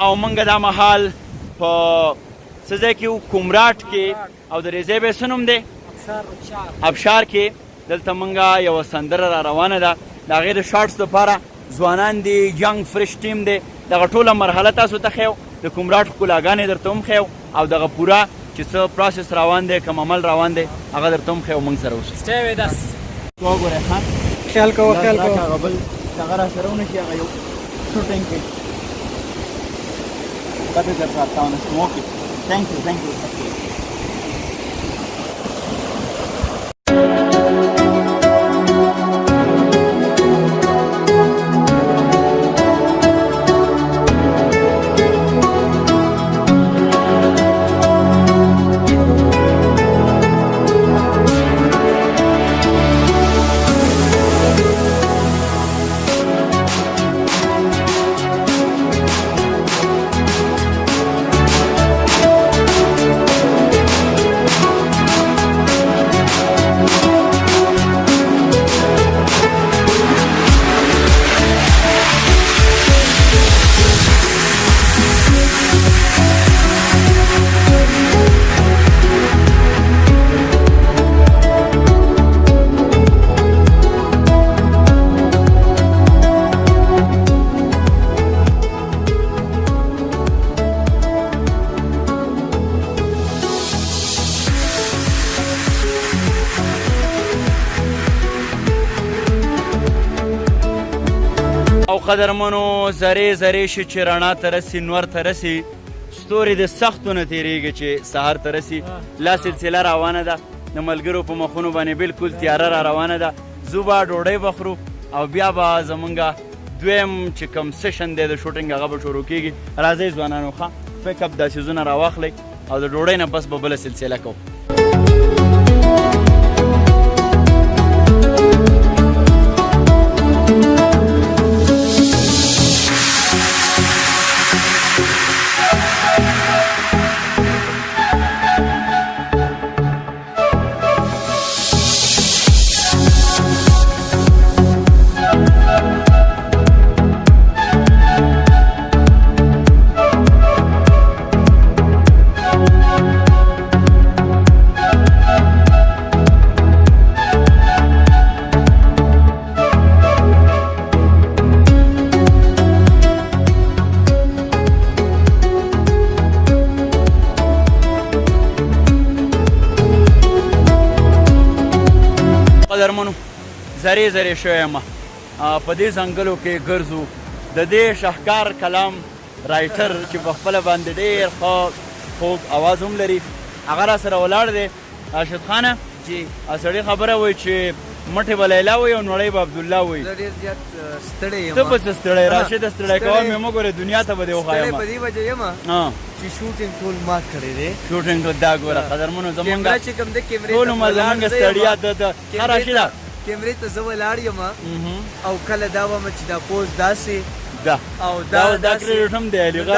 او موږ دا مهال په څه ځای کې وو کمراټ کې او د دې ځای به څه نوم دی ابشار کې دلته موږ یوه سندره را روانه ده د هغې د شارټس دپاره ځوانان دي ینګ فرش ټیم دی دغه ټوله مرحله تاسو ته ښیو د کمراټ ښکلاګانې درته هم ښیو او دغه پوره چې څه پروسس روان دی کوم عمل روان دی هغه درته هم ښیو موږ سره اوسئ وګورئ ښه خیال کوه خیال کوه هغه بل هغه را سره ونه شي هغه یو شوټنګ کې That is the town is smoky. Thank you. قدرمنو زرې شي چې رڼا ته رسي نور ته رسي ستوري د سختو نه تېرېږي چې سهار ته رسي لا سلسله روانه ده د ملګرو په مخونو باندې بالکل تیاره را روانه ده زه به ډوډۍ بخورو او بیا به زمونږ دویم چې کوم سیشن دی د شوټنګ هغه به شروع کېږي راځئ ځوانانو ښه پیک اپ دا څیزونه راواخلئ او د ډوډۍ نه بس به بله سلسله کوو قدرمنو زرې شوی یم په دې ځنګلو کې ګرځو د دې شاهکار کلام رایټر چې په خپله باندې ډېر ښه خوږ اواز هم لري هغه را سره ولاړ دی راشد خانه جی سړي خبره وایي چې مټې به لیلا وایي او نړۍ به عبدالله وایي زه ډېر زیات ستړی یم ته به څه ستړی راشد ستړی کوه مې مه ګورې دنیا ته به دې وښایم په دې وجه یم چې شوټینګ ټول ما کړی دی شوټنګ ټول دا ګوره قدرمنو زمونږ کیمرا چې کوم دی کیمرې ټول عمر زمونږ ستړیا د ښه راشده کیمرې ته زه ولاړ یم او کله دا وم چې دا پوز داسې ده او دا کریډټ هم دی علیغر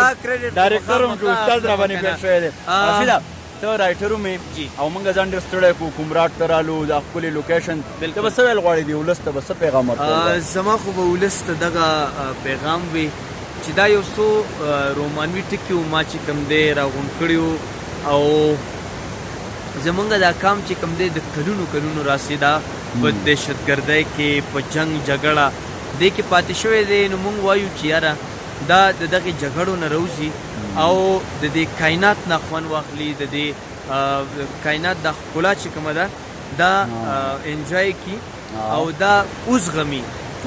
ډایرکټر هم چې استاد را باندې پیل شوی دی راشده ته رایټر ومې او موږ ځان ډېر ستړی کړو کمراټ ته رالو دا ښکلې لوکیشن ته به څه ویل غواړې دې ولس ته به څه پیغام ورکوې زما خو به ولس ته دغه پیغام وي چې دا یو څو رومانوي ټکي وو ما چې کوم دی راغونډ کړي وو او زمونږ دا کام چې کوم دی د کلونو راسي دا په دهشتګردۍ کې په جنګ جګړه دې کې پاتې شوی دی نو موږ وایو چې یاره دا د دغې جګړو نه راوځي او د دې کائنات نه خوند واخلي د دې کائنات د ښکلا چې کومه ده دا انجوای کړي او دا وزغمي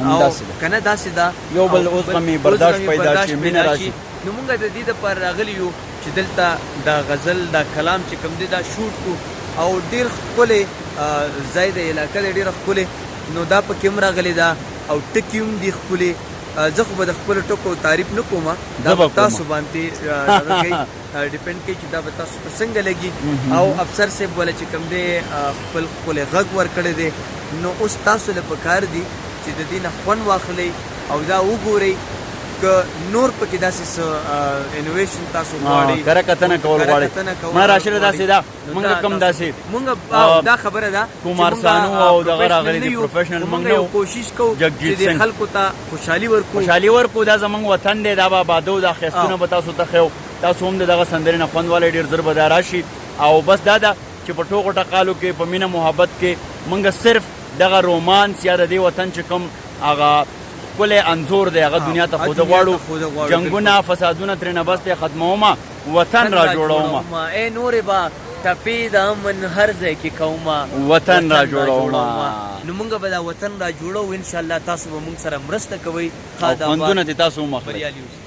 او کنه داسې ده یو بل وزغمي برداشت پیدا شي مینه راشي نو موږ د دې دپاره راغلي یو چې دلته دا غزل دا کلام چې کوم دی دا شوټ کړو او ډېر ښکلی ځای د علاقه دی ډېره ښکلې نو دا پکې هم راغلی ده او ټکي هم دي ښکلې زه خو به د خپلو ټکو تعریف نه کوم دا به تاسو باندې ډیپینډ کوي چې دا به تاسو ته څنګه لګي او افسر صاحب وله چې کوم دی خپل ښکلی غږ ورکړی دی نو اوس تاسو له پکار دي چې د دې نه خوند واخلئ او دا وګورئ که نور پکې داسې څه انوویشن تاسو غواړئ کره کتنه کول غواړئ ما راشده داسې ده موږ کم داسې موږ دا خبره ده کمار سانو او دغه راغلي دي پروفیشنل موږ نه کوشش کوو چې خلکو ته خوشحالي ورکو دا زموږ وطن دی دا به آبادو دا ښایستونه به تاسو ته ښیو تاسو هم د دغه سندرې نه خوند والی ډېر زر به دا راشي او بس دا ده چې په ټوکو ټقالو کې په مینه محبت کې موږ صرف دغه رومانس یا د دې وطن چې کوم هغه ښکلی انځور دی هغه دنیا ته ښوده غواړو جنګونه فسادونه ترېنه بس دی ختمومه وطن را جوړومه ای نورې به ټپې د امن هر ځای کې کومه وطن را جوړومه نو موږ به دا وطن را جوړو انشاءالله تاسو به موږ سره مرسته کوئ او خوندونه دې تاسو هم اخلئ بریالي اوسئ